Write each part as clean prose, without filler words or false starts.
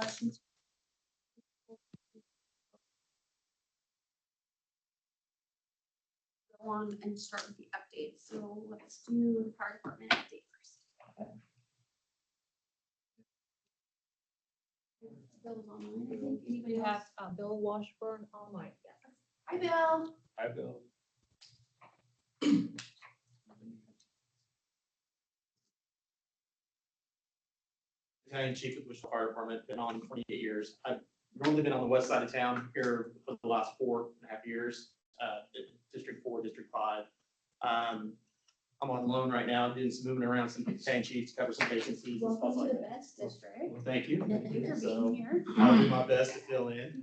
Since go on and start with the updates, so let's do the fire department update first. Bill's online, I think. Anybody We else? have Bill Washburn online. Yes. Hi, Bill. I will. Battalion Chief of the Wichita Fire Department, been on 28 years. I've normally been on the west side of town here for the last 4.5 years, District 4, District 5. I'm on loan right now, doing some moving around some battalion chiefs, cover some vacancies and stuff Welcome to like the that. best district. Well, thank you. Thank you for So, being here. I'll do my best to fill in.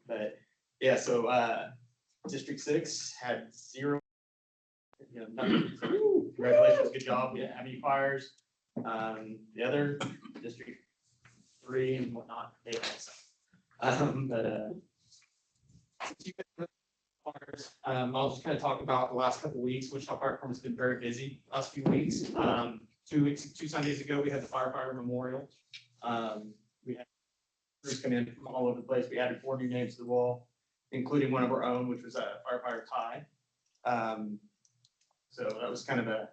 But yeah, so District 6 had 0. Nothing. So, congratulations, good job. We didn't have any fires. The other District 3 and whatnot, they had some. Fires. I'll just kind of talk about the last couple of weeks. Wichita Fire Department's been very busy last few weeks. 2 Sundays ago, we had the firefighter memorial. We had crews come in from all over the place. We added 4 new names to the wall, including one of our own, which was a firefighter Ty. So that was kind of a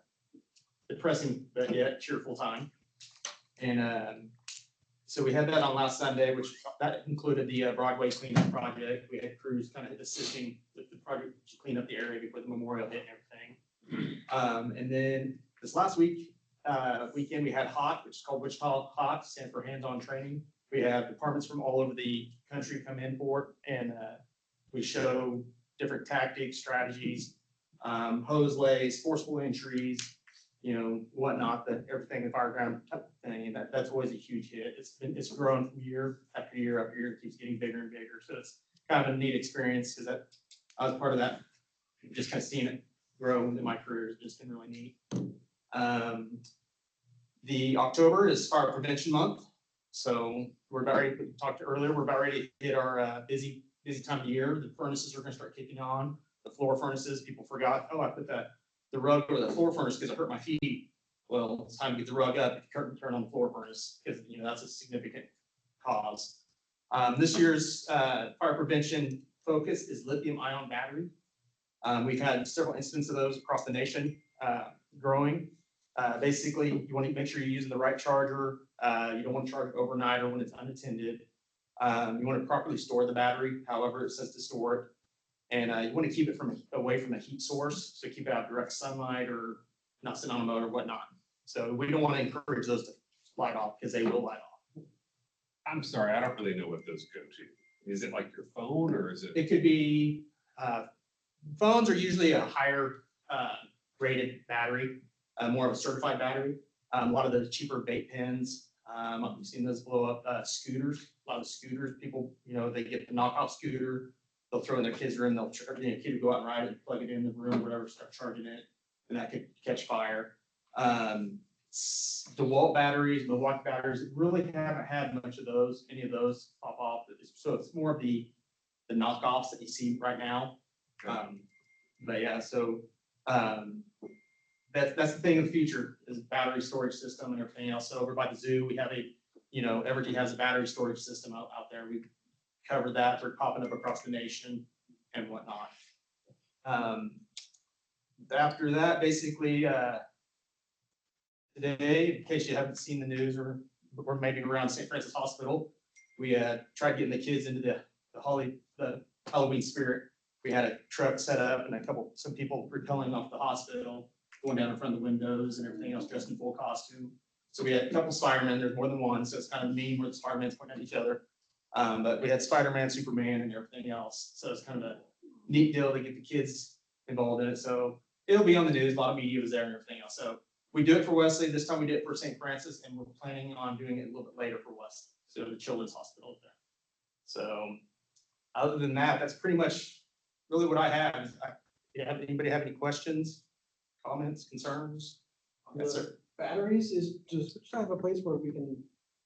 depressing but yet cheerful time. And so we had that on last Sunday, which that included the Broadway cleanup project. We had crews kind of assisting with the project to clean up the area before the memorial hit and everything. And then this last weekend, we had HOT, which is called Wichita HOT, stands for hands-on training. We have departments from all over the country come in for it, and we show different tactics, strategies, hose lays, forceful entries, whatnot, that everything in fireground thing, that's always a huge hit. It's grown from year after year after year, it keeps getting bigger and bigger. So it's kind of a neat experience because I was part of that, just kind of seeing it grow in my career has just been really neat. The October is Fire Prevention Month. So we're about ready, we talked earlier, we're about ready to hit our busy time of the year. The furnaces are gonna start kicking on. The floor furnaces, people forgot, oh, I put the rug over the floor furnace because it hurt my feet. Well, it's time to get the rug up, turn on the floor furnace, because that's a significant cause. This year's fire prevention focus is lithium ion battery. We've had several instances of those across the nation growing. Basically, you want to make sure you're using the right charger. You don't want to charge it overnight or when it's unattended. You want to properly store the battery, however it says to store it. And you want to keep it away from a heat source, so keep it out of direct sunlight or not sitting on a motor or whatnot. So we don't want to encourage those to light off because they will light off. I'm sorry, I don't really know what those go to. Is it like your phone or is it? It could be, phones are usually a higher rated battery, more of a certified battery. A lot of the cheaper vape pens, you've seen those blow up. Scooters, a lot of scooters, people, they get the knockoff scooter. They'll throw in their kids' room, kid will go out and ride it, plug it in the room, whatever, start charging it, and that could catch fire. DeWalt batteries, Milwaukee batteries, really haven't had much of any of those pop off. So it's more of the knockoffs that you see right now. But yeah, so that's the thing in the future is battery storage system and everything else. So over by the zoo, we have Evergy has a battery storage system out there. We've covered that. They're popping up across the nation and whatnot. After that, basically, today, in case you haven't seen the news or maybe around St. Francis Hospital, we tried getting the kids into the Halloween spirit. We had a truck set up and some people repelling off the hospital, going down in front of the windows and everything else dressed in full costume. So we had a couple Spider-Man, there's more than one, so it's kind of mean where the Spider-Man's pointing at each other. But we had Spider-Man, Superman, and everything else. So it's kind of a neat deal to get the kids involved in it. So it'll be on the news. A lot of media was there and everything else. So we do it for Wesley. This time we did it for St. Francis, and we're planning on doing it a little bit later for Wesley. So the Children's Hospital there. So other than that, that's pretty much really what I have. Anybody have any questions, comments, concerns? Yes, sir. Batteries is just kind of a place where we can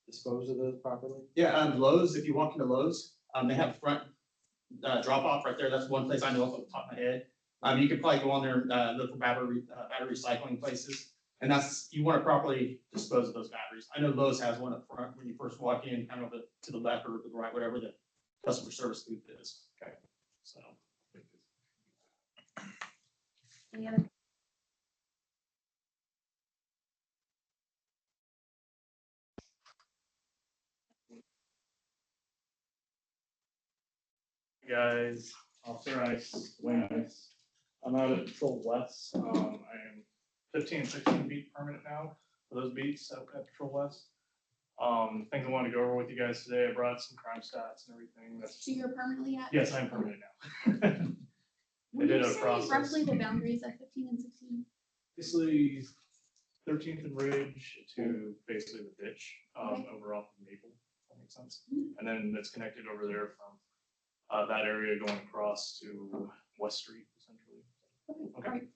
dispose of those properly. Yeah, Lowe's, if you walk into Lowe's, they have front drop off right there. That's one place I know off the top of my head. You could probably go on there, look for battery recycling places. And that's, you want to properly dispose of those batteries. I know Lowe's has one up front when you first walk in, kind of to the left or the right, whatever the customer service booth is. Okay. So. Any other? Guys, Officer Ice, Wayne Ice. I'm out at Patrol West. I am 15 and 16 beat permanent now for those beats at Patrol West. Things I wanted to go over with you guys today. I brought some crime stats and everything. That's, So you're permanently at? yes, I'm permanent now. Would did you a say process. roughly the boundaries of 15 and 16? Basically 13th and Ridge to basically the ditch, Okay. over off of Maple, if that makes sense. And then it's connected over there from that area going across to West Street essentially. Okay, all right.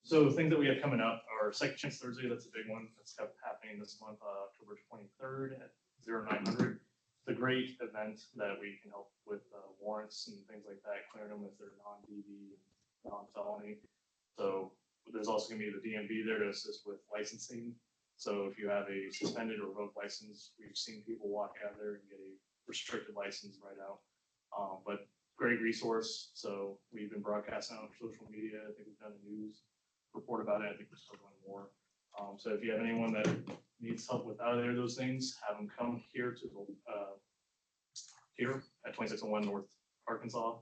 So things that we have coming up are Second Chance Thursday, that's a big one, that's happening this month, October 23rd at 0900. It's a great event that we can help with warrants and things like that, clearing them if they're non-DV, non-felony. So there's also gonna be the DMV there to assist with licensing. So if you have a suspended or revoked license, we've seen people walk out there and get a restricted license right out. But great resource, so we've been broadcasting on social media, I think we've done a news report about it, I think we're still doing more. So if you have anyone that needs help with either of those things, have them come here to the, here at 2601 North Arkansas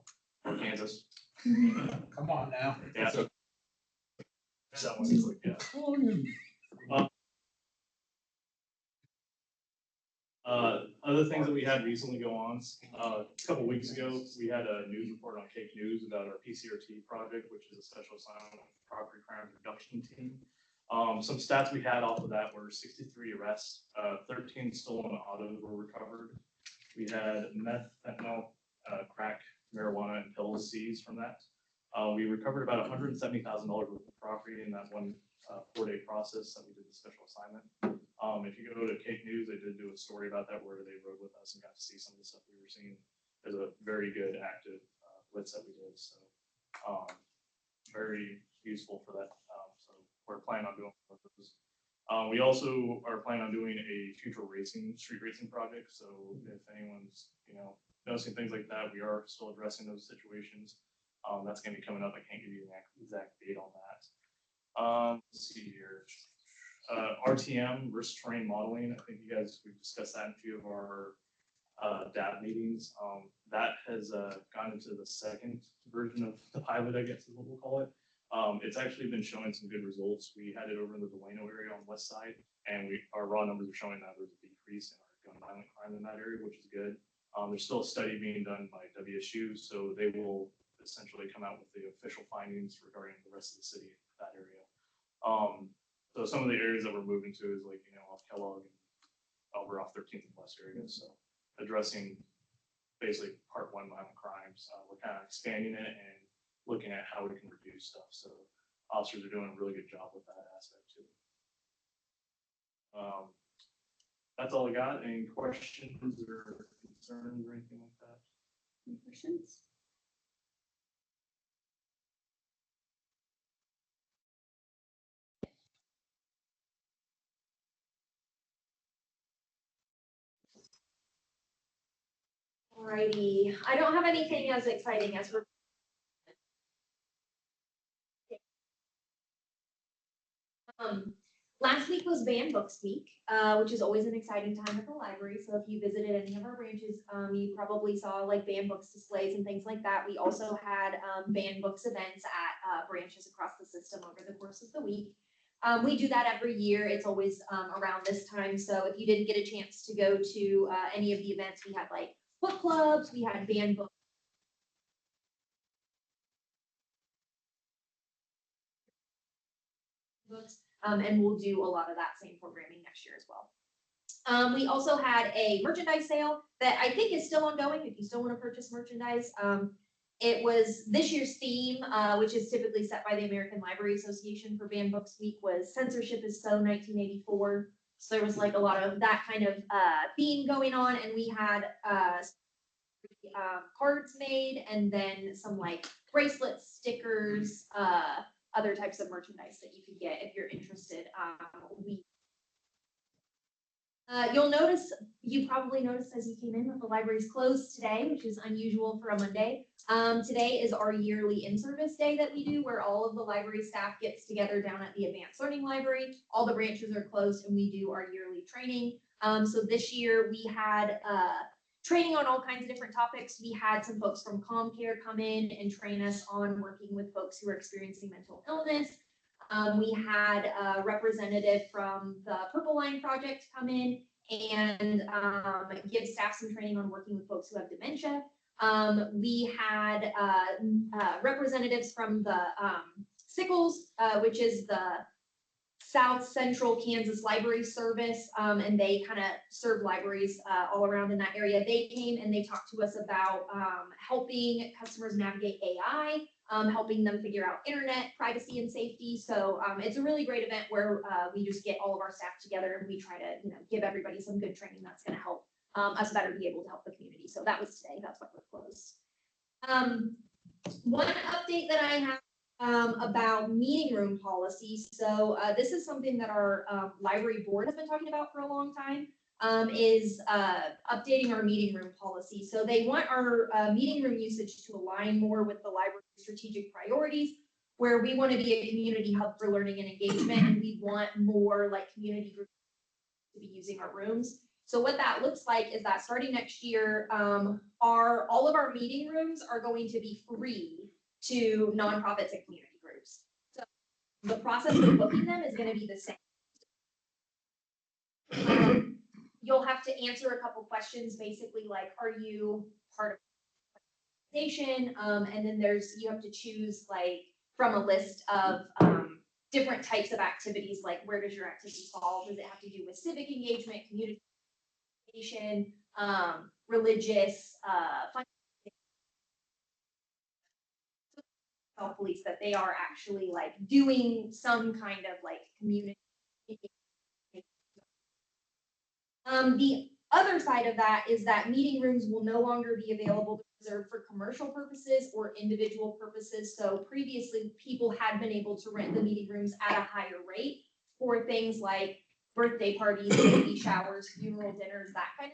or Kansas. Come on now. Yeah. So- That one's like, yeah. Other things that we had recently go on, a couple weeks ago, we had a news report on Cake News about our PCRT project, which is a special assignment property crime reduction team. Some stats we had off of that were 63 arrests, 13 stolen autos were recovered. We had meth, fentanyl, crack, marijuana, and pills seized from that. We recovered about $170,000 worth of property in that one 4-day process that we did the special assignment. If you go to Cake News, they did do a story about that where they rode with us and got to see some of the stuff we were seeing. There's a very good active blitz that we did, so very useful for that. So we're planning on doing those. We also are planning on doing a future racing, street racing project. So if anyone's, noticing things like that, we are still addressing those situations. That's gonna be coming up. I can't give you an exact date on that. Let's see here. RTM, risk terrain modeling. I think you guys, we've discussed that in a few of our DAB meetings. That has gone into the second version of the pilot, I guess is what we'll call it. It's actually been showing some good results. We had it over in the Delano area on the west side, and our raw numbers are showing that there's a decrease in our gun violent crime in that area, which is good. There's still a study being done by WSU, so they will essentially come out with the official findings regarding the rest of the city, that area. So some of the areas that we're moving to is like, off Kellogg and over off 13th and West area. So addressing basically part 1 violent crimes. We're kind of expanding it and looking at how we can reduce stuff. So officers are doing a really good job with that aspect too. That's all I got. Any questions or concerns or anything like that? Any questions? Alrighty, I don't have anything as exciting as we're. Last week was Banned Books Week, which is always an exciting time at the library. So if you visited any of our branches, you probably saw like banned books displays and things like that. We also had banned books events at branches across the system over the course of the week. We do that every year. It's always around this time. So if you didn't get a chance to go to any of the events, we had like book clubs, we had banned books. And we'll do a lot of that same programming next year as well. We also had a merchandise sale that I think is still ongoing. If you still want to purchase merchandise, it was this year's theme, which is typically set by the American Library Association for Banned Books Week, was Censorship is So 1984. So there was like a lot of that kind of theme going on, and we had cards made, and then some like bracelets, stickers, other types of merchandise that you could get if you're interested. You'll notice, you probably noticed as you came in that the library's closed today, which is unusual for a Monday. Today is our yearly in-service day that we do, where all of the library staff gets together down at the Advanced Learning Library. All the branches are closed and we do our yearly training. So this year we had training on all kinds of different topics. We had some folks from ComCare come in and train us on working with folks who are experiencing mental illness. We had a representative from the Purple Line Project come in and give staff some training on working with folks who have dementia. We had representatives from the Sickles, which is the South Central Kansas Library Service, and they kind of serve libraries all around in that area. They came and they talked to us about helping customers navigate AI, helping them figure out internet privacy and safety. So it's a really great event where we just get all of our staff together and we try to, give everybody some good training that's going to help us better be able to help the community. So that was today. That's why we're closed. One update that I have about meeting room policy. So this is something that our library board has been talking about for a long time, is updating our meeting room policy. So they want our meeting room usage to align more with the library's strategic priorities, where we want to be a community hub for learning and engagement, and we want more like community groups to be using our rooms. So what that looks like is that starting next year, all of our meeting rooms are going to be free to nonprofits and community groups. So the process of booking them is going to be the same. You'll have to answer a couple questions, basically like, are you part of an organization? And then you have to choose like from a list of different types of activities, like where does your activity fall? Does it have to do with civic engagement, community engagement, religious, police, that they are actually like doing some kind of like community. The other side of that is that meeting rooms will no longer be available to reserve for commercial purposes or individual purposes. So previously people had been able to rent the meeting rooms at a higher rate for things like birthday parties, baby showers, funeral dinners, that kind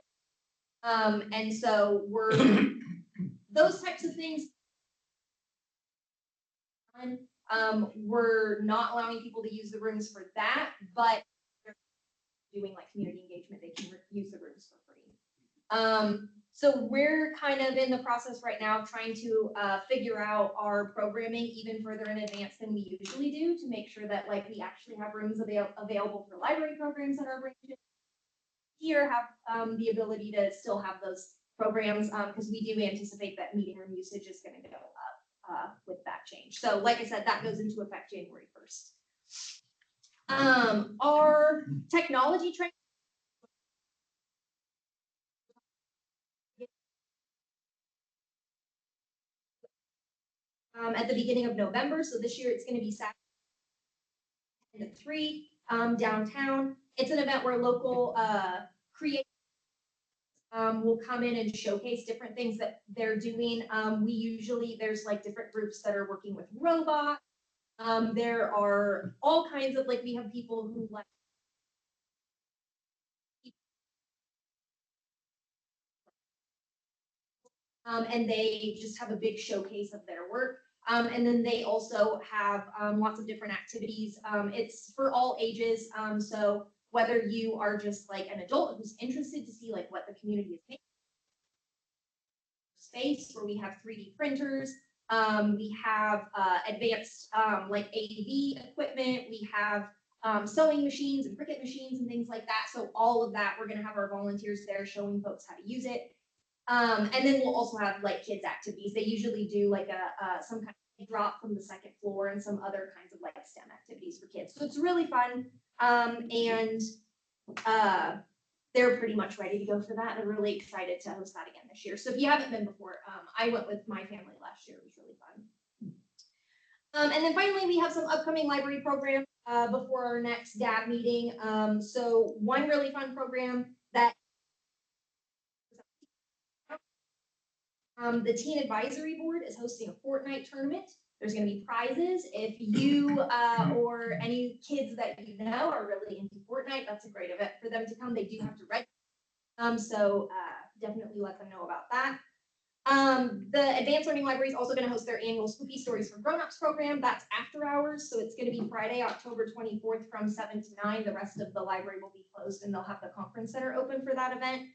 of. And so those types of things. We're not allowing people to use the rooms for that, but they're doing like community engagement, they can use the rooms for free. So we're kind of in the process right now trying to figure out our programming even further in advance than we usually do, to make sure that like we actually have rooms available for library programs at our branches. Here have the ability to still have those programs, because we do anticipate that meeting room usage is going to go up with that change. So like I said, that goes into effect January 1st. Our technology training at the beginning of November. So this year it's going to be Saturday 10 to 3 downtown. It's an event where local creators will come in and showcase different things that they're doing. There's like different groups that are working with robots. There are all kinds of like, we have people who like and they just have a big showcase of their work. And then they also have lots of different activities. It's for all ages. So whether you are just like an adult who's interested to see like what the community is making, space where we have 3D printers, we have advanced like AV equipment, we have sewing machines and Cricut machines and things like that. So all of that, we're going to have our volunteers there showing folks how to use it. And then we'll also have like kids activities. They usually do like some kind of drop from the second floor and some other kinds of like STEM activities for kids. So it's really fun. And they're pretty much ready to go for that. They're really excited to host that again this year. So if you haven't been before, I went with my family last year. It was really fun. And then finally, we have some upcoming library programs before our next DAB meeting. So one really fun program that the Teen Advisory Board is hosting a Fortnite tournament. There's gonna be prizes. If you, or any kids that you know are really into Fortnite, that's a great event for them to come. They do have to register. So, definitely let them know about that. The Advanced Learning Library is also gonna host their annual Spooky Stories for Grown-ups program. That's after hours, so it's gonna be Friday, October 24th from 7 to 9. The rest of the library will be closed and they'll have the conference center open for that event.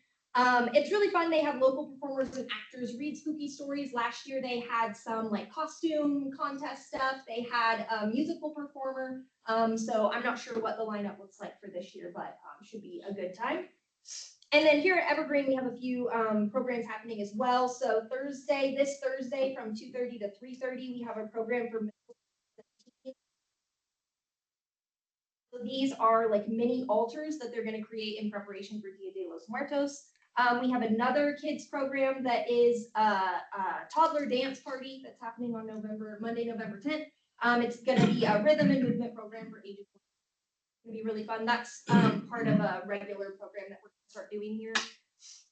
It's really fun. They have local performers and actors read spooky stories. Last year they had some like costume contest stuff. They had a musical performer. So I'm not sure what the lineup looks like for this year, but should be a good time. And then here at Evergreen, we have a few programs happening as well. So this Thursday from 2:30 to 3:30, we have a program for middle school. So these are like mini altars that they're going to create in preparation for Dia de los Muertos. We have another kids program that is a toddler dance party that's happening on Monday, November 10th. It's going to be a rhythm and movement program for ages. It's going to be really fun. That's part of a regular program that we're going to start doing here.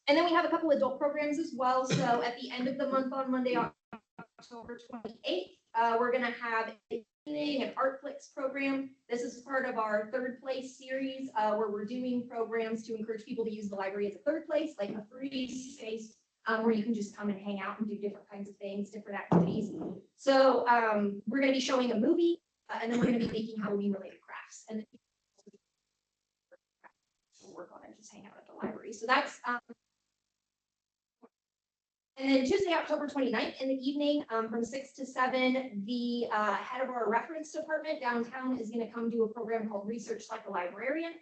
And then we have a couple adult programs as well. So at the end of the month on Monday, October 28th, we're going to have an Artflix program. This is part of our third place series where we're doing programs to encourage people to use the library as a third place, like a free space where you can just come and hang out and do different kinds of things, different activities. So we're going to be showing a movie and then we're going to be making Halloween related crafts and then we'll work on it, just hang out at the library. So that's and then Tuesday, October 29th in the evening, from 6 to 7, the head of our reference department downtown is going to come do a program called Research Like a Librarian.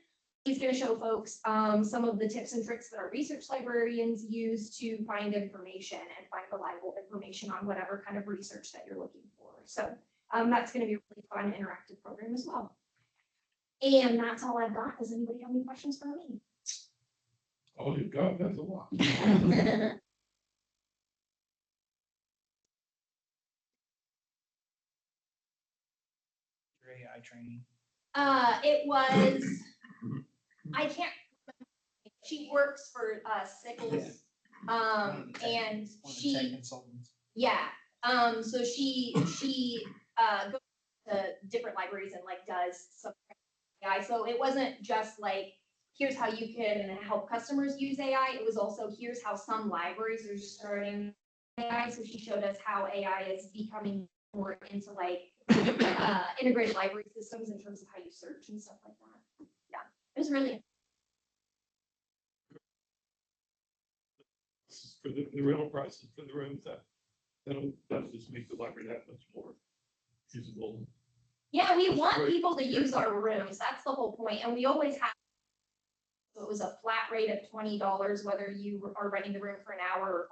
He's going to show folks some of the tips and tricks that our research librarians use to find information and find reliable information on whatever kind of research that you're looking for. So that's going to be a really fun interactive program as well. And that's all I've got. Does anybody have any questions for me? Oh, you got, that's a lot. AI training. It was, I can't, she works for Sickles, and One of the tech she, consultants. yeah, so she goes to different libraries and like does some AI, so it wasn't just like, here's how you can help customers use AI, it was also, here's how some libraries are starting AI, so she showed us how AI is becoming more into like integrated library systems in terms of how you search and stuff like that. Yeah, it was really. For the rental prices for the rooms, that'll just make the library that much more usable. Yeah, we want Right. people to use our rooms. That's the whole point. And we always have. So it was a flat rate of $20, whether you are renting the room for an hour or.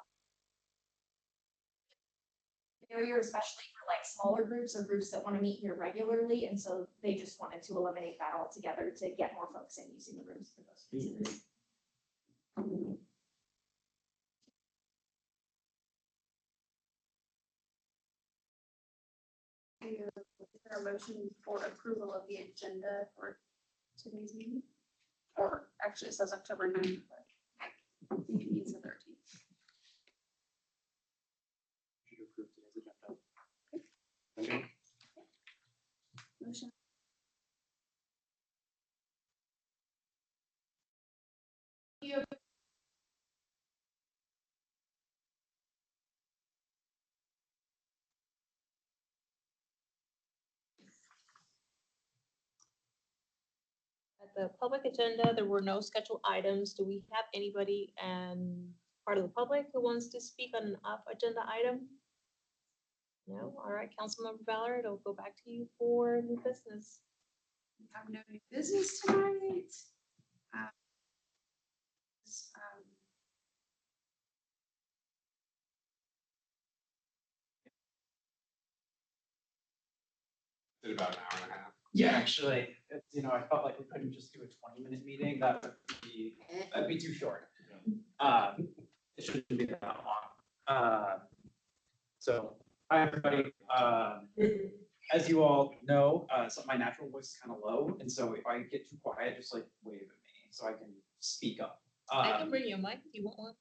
Barrier, especially for like smaller groups or groups that want to meet here regularly. And so they just wanted to eliminate that altogether to get more folks in using the rooms for those reasons. Is there a motion for approval of the agenda for today's meeting? Or actually it says October 9th, but I think it means the 13th. Should approve today's agenda. Motion. At the public agenda, there were no scheduled items. Do we have anybody and part of the public who wants to speak on an off agenda item? No? All right, Councilmember Ballard, I'll go back to you for new business. We have no new business tonight. Did about an hour and a half. Yeah, actually, I felt like we couldn't just do a 20-minute meeting. That'd be too short. It shouldn't be that long. So, hi, everybody. As you all know, so my natural voice is kind of low, and so if I get too quiet, just like wave at me so I can speak up. I can bring you a mic if you want one.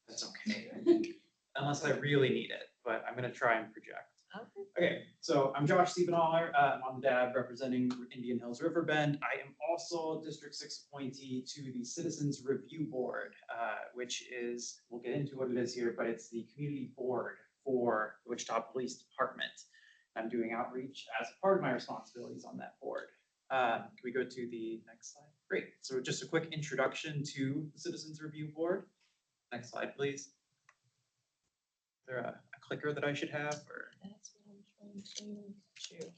That's okay. Unless I really need it, but I'm gonna try and project. Okay, so I'm Josh Siebenaler. I'm on the DAB representing Indian Hills Riverbend. I am also District 6 appointee to the Citizens Review Board, which is, we'll get into what it is here, but it's the community board for the Wichita Police Department. I'm doing outreach as part of my responsibilities on that board. Can we go to the next slide? Great. So just a quick introduction to the Citizens Review Board. Next slide, please. Is there a clicker that I should have, or? That's what I'm trying to do. Here we go.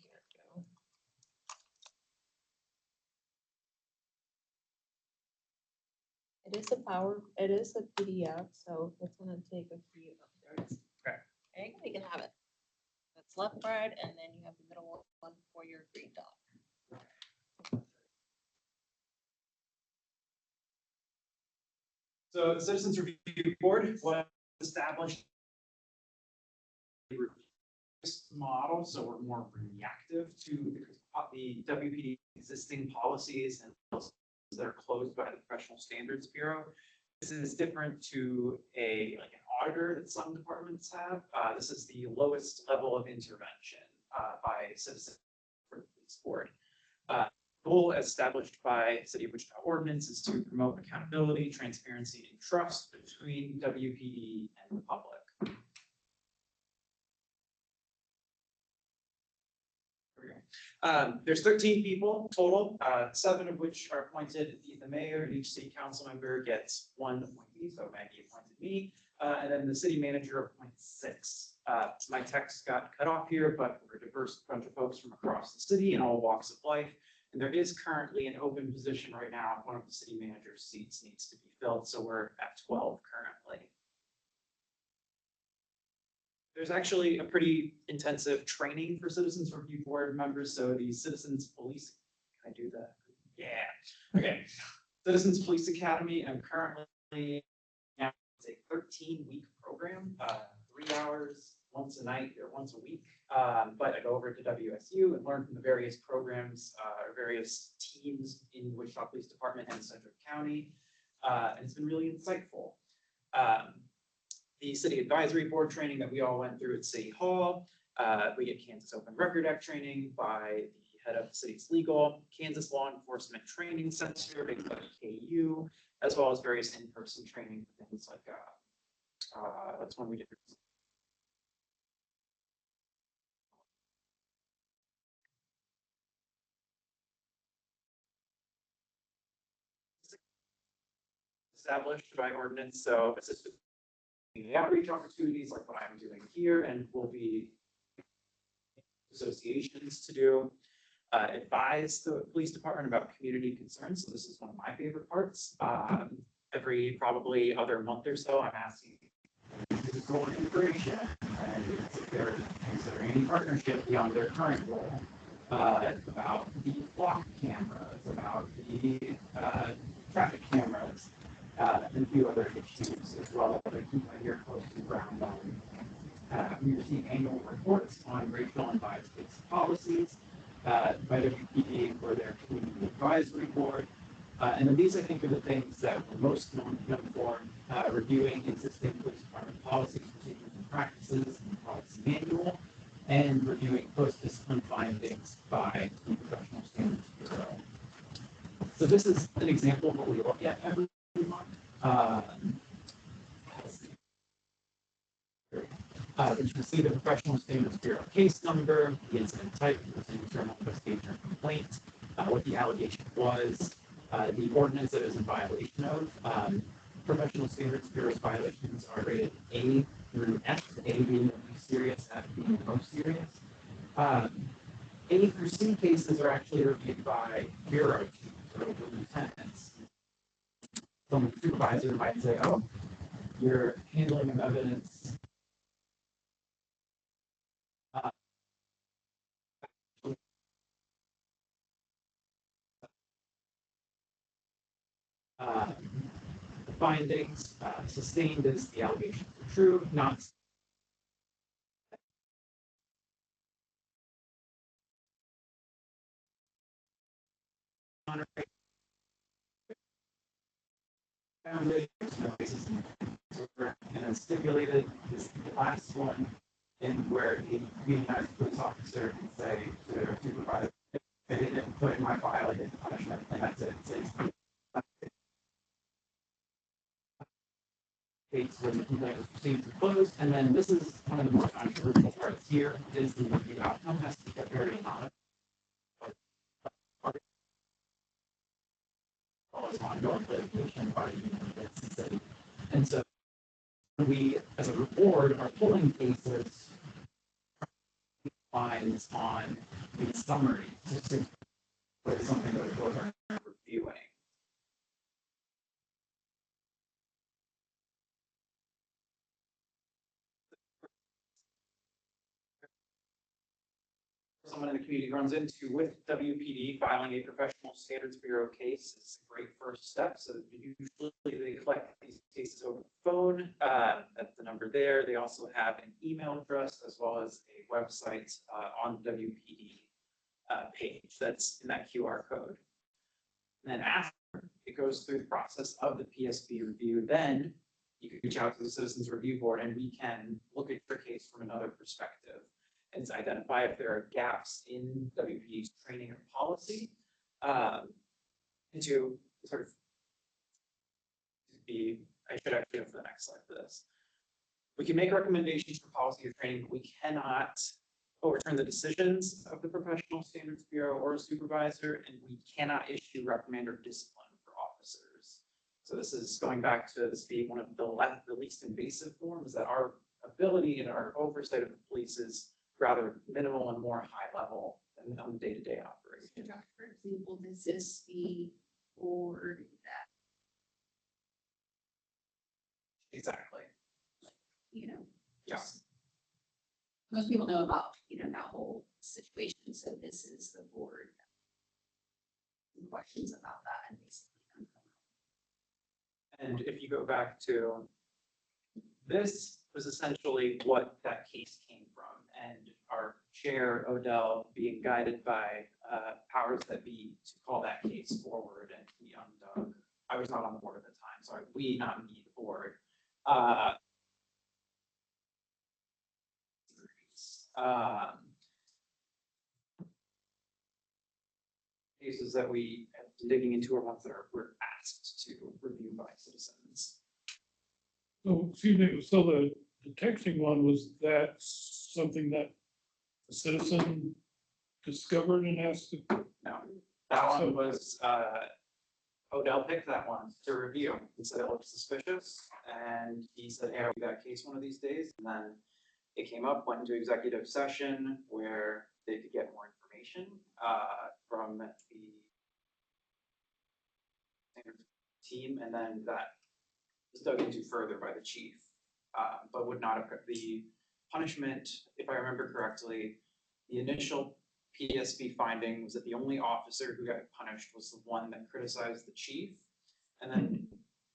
It is a PDF, so it's gonna take a few. There it is. Okay. There you go, you can have it. That's left part, and then you have the middle one for your green dot. So the Citizens Review Board was established model, so we're more reactive to the WPD existing policies and policies that are closed by the Professional Standards Bureau. This is different to an auditor that some departments have. This is the lowest level of intervention by citizens for the police board. Goal as established by City of Wichita ordinance is to promote accountability, transparency, and trust between WPD and the public. There's 13 people total, 7 of which are appointed. The mayor and each city council member gets 1 appointee, so Maggie appointed me, and then the city manager appoints 6. My text got cut off here, but we're a diverse bunch of folks from across the city in all walks of life. And there is currently an open position right now. One of the city manager's seats needs to be filled, so we're at 12 currently. There's actually a pretty intensive training for Citizens Review Board members. So the Citizens Police, can I do that? Yeah, okay. Citizens Police Academy, I'm currently, it's a 13-week program, 3 hours once a night or once a week. But I go over to WSU and learn from the various programs, various teams in Wichita Police Department and Central County. And it's been really insightful. The City Advisory Board training that we all went through at City Hall. We get Kansas Open Record Act training by the head of the city's legal, Kansas Law Enforcement Training Center, KU, as well as various in-person training, things like that's when we did. Established by ordinance, so assisted outreach opportunities like what I'm doing here, and will be associations to do. Advise the police department about community concerns. So this is one of my favorite parts. Every probably other month or so, I'm asking is goal integration and if they're considering any partnership beyond their current role. About the block cameras, about the traffic cameras, and a few other issues as well that I keep my ear close to the ground on. We receive annual reports on racial and bias-based policies by WPD for their community advisory board. And then these, I think, are the things that we're most known for, reviewing existing police department policies, procedures, and practices, and policy manual, and reviewing post-discipline findings by the Professional Standards Bureau. So this is an example of what we look at every month. You can see the Professional Standards Bureau case number, the incident type, the internal investigation or complaint, what the allegation was, the ordinance that is in violation of. Professional Standards Bureau's violations are rated A through F, A being the least serious, F being the most serious. A through C cases are actually reviewed by bureau chiefs or lieutenants. Some supervisor might say, oh, you're handling of evidence the findings sustained as the allegations are true, not founded, and then stipulated is the last one. in where the unionized police officer can say to their supervisor, if they didn't put in my file, I didn't punishment, and that's it. Case where the complaint was received and closed, and then this is one of the more controversial parts here, is the outcome has to get very honest. Ongoing litigation by the union against the city. And so we, as a board, are pulling cases lines on the summary, just to put something that goes on reviewing. Someone in the community runs into with WPD, filing a professional standards bureau case is a great first step. So usually they collect these cases over the phone. That's the number there. They also have an email address as well as a website on the WPD page that's in that QR code. And then after it goes through the process of the PSB review, then you can reach out to the Citizens Review Board and we can look at your case from another perspective and to identify if there are gaps in WPD's training or policy, and to sort of be, I should actually go for the next slide for this. We can make recommendations for policy or training, but we cannot overturn the decisions of the Professional Standards Bureau or a supervisor, and we cannot issue reprimand or discipline for officers. So this is going back to this being one of the least invasive forms, that our ability and our oversight of the police is rather minimal and more high level than on day-to-day operation. For example, this is the board that, Exactly. you know, Yeah. just- most people know about, you know, that whole situation. So this is the board. Some questions about that and basically. And if you go back to, this was essentially what that case came from. And our chair, Odell, being guided by powers that be to call that case forward and be undug. I was not on the board at the time, so we, not me, the board. Cases that we have been digging into are ones that were asked to review by citizens. So, excuse me, so the texting one, was that something that a citizen discovered and asked to? No, that one was, Odell picked that one to review. He said it looked suspicious, and he said, hey, I'll do that case one of these days. And then it came up, went into executive session where they could get more information from the team, and then that was dug into further by the chief, but would not have, the punishment, if I remember correctly, the initial PSB finding was that the only officer who got punished was the one that criticized the chief. And then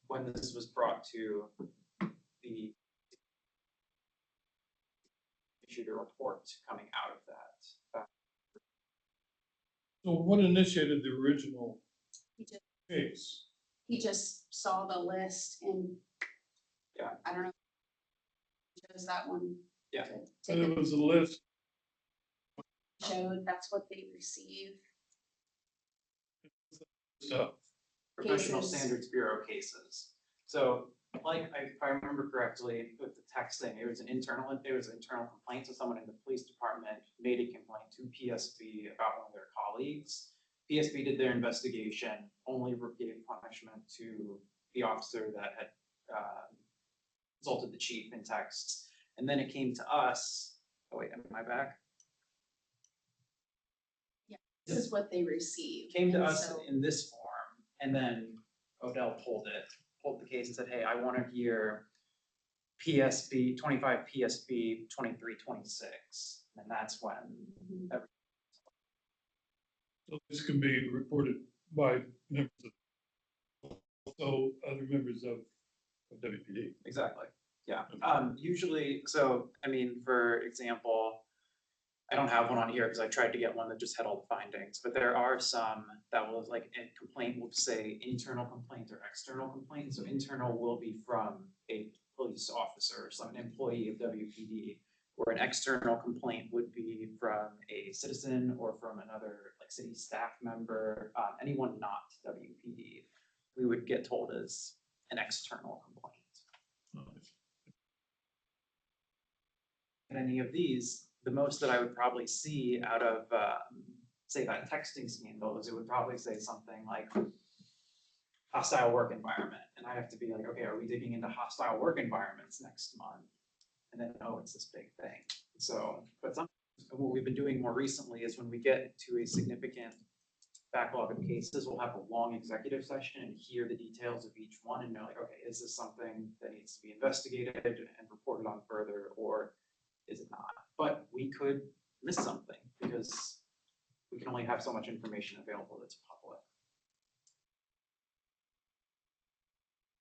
when this was brought to the issued a report coming out of that. So what initiated the original He just, case? he just saw the list and. Yeah. I don't know. Chose that one. Yeah. to So take there it, was a list. showed that's what they received. Stuff. Professional Cases. Standards Bureau cases. So like, if I remember correctly, with the text thing, it was an internal complaint. So someone in the police department made a complaint to PSB about one of their colleagues. PSB did their investigation, only gave punishment to the officer that had insulted the chief in texts. And then it came to us, oh wait, am I back? This is what they received. Came to And us so- in this form, and then Odell pulled the case and said, hey, I want to hear PSB 25 PSB 2326. And that's when So this can be reported by members of, also other members of WPD. exactly. Yeah. Usually, so I mean, for example, I don't have one on here because I tried to get one that just had all the findings, but there are some that will, like, a complaint will say internal complaint or external complaint. So internal will be from a police officer, some employee of WPD. Or an external complaint would be from a citizen or from another like city staff member, anyone not WPD, we would get told as an external complaint. And any of these, the most that I would probably see out of, say that texting scandal is it would probably say something like hostile work environment. And I have to be like, okay, are we digging into hostile work environments next month? And then, oh, it's this big thing. So, but what we've been doing more recently is when we get to a significant backlog of cases, we'll have a long executive session and hear the details of each one and know like, okay, is this something that needs to be investigated and reported on further, or is it not? But we could miss something because we can only have so much information available that's public.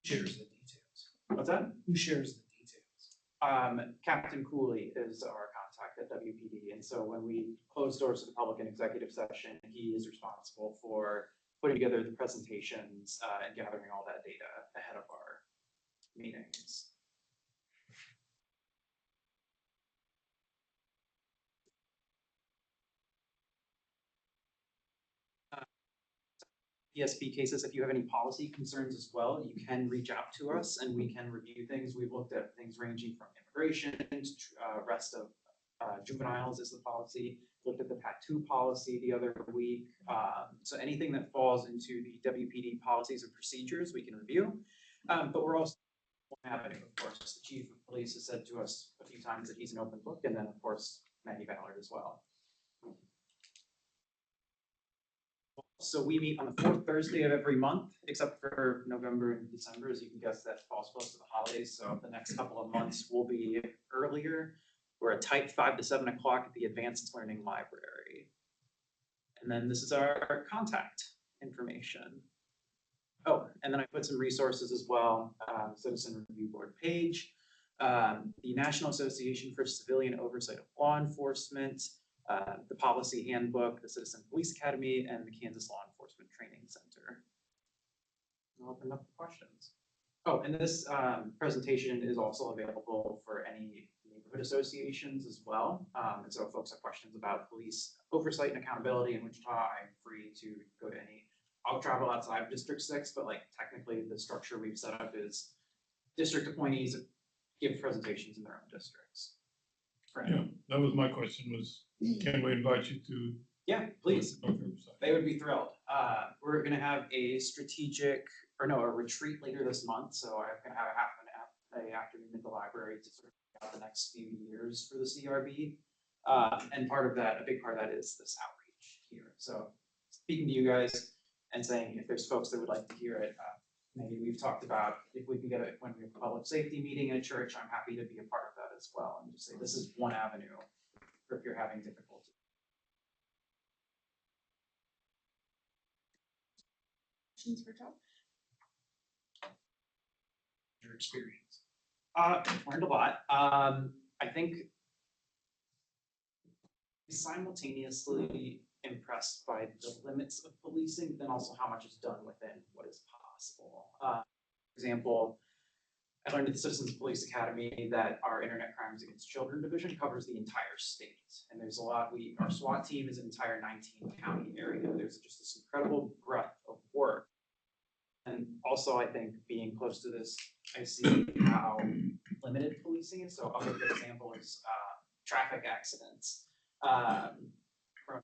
Shares the details. What's that? Who shares the details? Captain Cooley is our contact at WPD, and so when we close doors to the public in executive session, he is responsible for putting together the presentations and gathering all that data ahead of our meetings. ESP cases, if you have any policy concerns as well, you can reach out to us and we can review things. We've looked at things ranging from immigration to arrest of juveniles is the policy. Looked at the tattoo policy the other week. So anything that falls into the WPD policies and procedures, we can review. But we're also one avenue, of course. The chief of police has said to us a few times that he's an open book, and then of course, Maggie Ballard as well. So we meet on the fourth Thursday of every month, except for November and December. As you can guess, that falls close to the holidays. So the next couple of months will be earlier. We're a tight 5 to 7 o'clock at the Advanced Learning Library. And then this is our contact information. Oh, and then I put some resources as well. Citizen Review Board page, the National Association for Civilian Oversight of Law Enforcement, the Policy Handbook, the Citizen Police Academy, and the Kansas Law Enforcement Training Center. I'll open up for questions. Oh, and this presentation is also available for any neighborhood associations as well. And so if folks have questions about police oversight and accountability in Wichita, I'm free to go to any. I'll travel outside of District 6, but like technically the structure we've set up is district appointees give presentations in their own districts. Yeah, that was my question was, can we invite you to? Yeah, please. Oversight? They would be thrilled. We're gonna have a retreat later this month. So I'm gonna have a afternoon at the library to sort of figure out the next few years for the CRB. And part of that, a big part of that is this outreach here. So speaking to you guys and saying if there's folks that would like to hear it, maybe we've talked about if we can get it when we have a public safety meeting in a church, I'm happy to be a part of that as well. And just say this is one avenue for if you're having difficulty. Questions for Joe? Your experience. Learned a lot. I think simultaneously impressed by the limits of policing, then also how much is done within what is possible. For example, I learned at the Citizens Police Academy that our Internet Crimes Against Children division covers the entire state. And there's a lot, our SWAT team is an entire 19 county area. There's just this incredible breadth of work. And also, I think being close to this, I see how limited policing is. So a good example is traffic accidents. From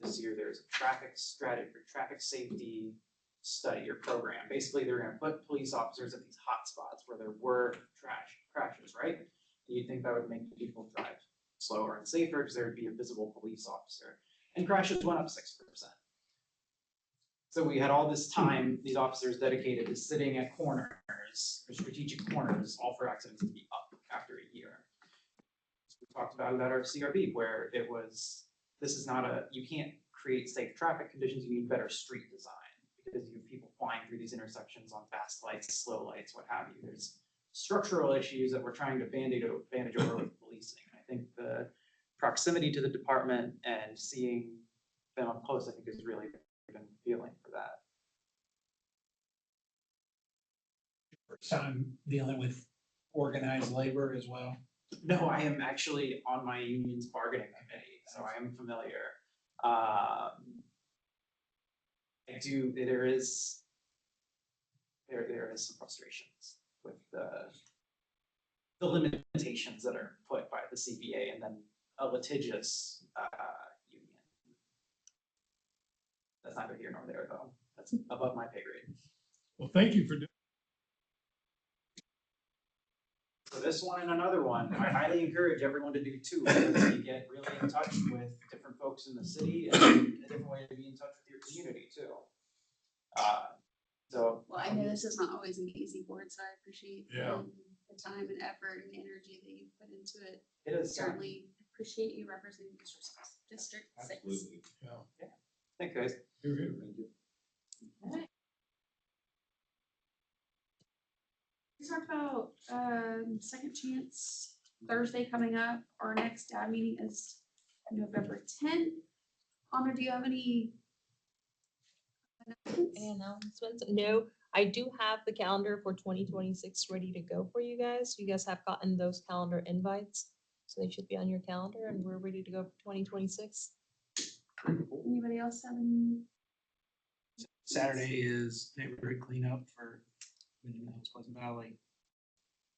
this year, there's a traffic strategy for traffic safety study or program. Basically, they're going to put police officers at these hot spots where there were crashes, right? You'd think that would make people drive slower and safer because there would be a visible police officer. And crashes went up 6%. So we had all this time, these officers dedicated to sitting at corners, or strategic corners, all for accidents to be up after a year. So we talked about it at our CRB, where it was, this is not you can't create safe traffic conditions, you need better street design, because you have people flying through these intersections on fast lights, slow lights, what have you. There's structural issues that we're trying to bandage over with policing. I think the proximity to the department and seeing them up close, I think is really been feeling for that. First time dealing with organized labor as well. No, I am actually on my union's bargaining committee, so I am familiar. I do, there is some frustrations with the limitations that are put by the CBA and then a litigious, union. That's neither here nor there, though. That's above my pay grade. Well, thank you for doing. So this one and another one, I highly encourage everyone to do too, because you get really in touch with different folks in the city and a different way to be in touch with your community too. So. Well, I know this is not always an easy board, so I appreciate Yeah. the time and effort and energy that you put into it. It is. Certainly appreciate you representing District 6. Absolutely. Thanks, guys. Here, here. We talked about, Second Chance Thursday coming up. Our next meeting is November 10th. Anna, do you have any? announcements? Any announcements? No, I do have the calendar for 2026 ready to go for you guys. You guys have gotten those calendar invites. So they should be on your calendar and we're ready to go for 2026. Anybody else have any? Saturday is neighborhood cleanup for Benjamin Hills Pleasant Valley.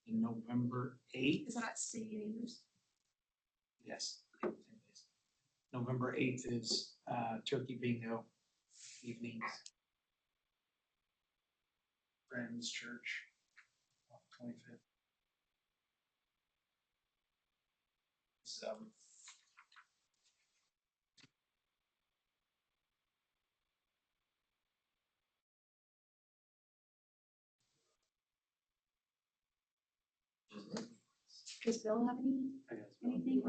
In November 8th. Is that at City Neighbors? Yes. November 8th is turkey bingo evenings. Friends Church, 25th. Does Bill have anything?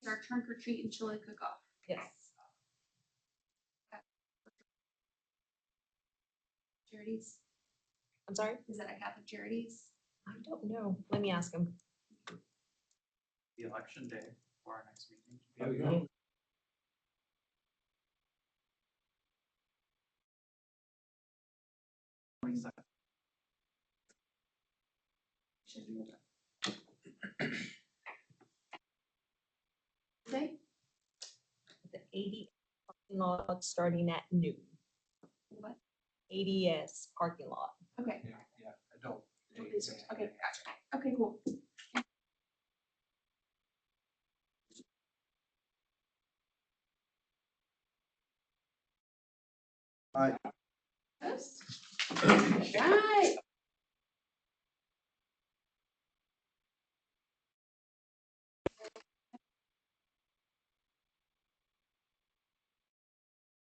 Our trunk or treat and chili cook-off. Yes. Charities, I'm sorry? is that a Catholic Charities? I don't know. Let me ask him. The election day for our next meeting. There we go. Okay, The 80 parking lot starting at noon. what? ADS parking lot. Okay, Yeah, adult. okay, gotcha. Okay, cool. Aye. Yes. Right.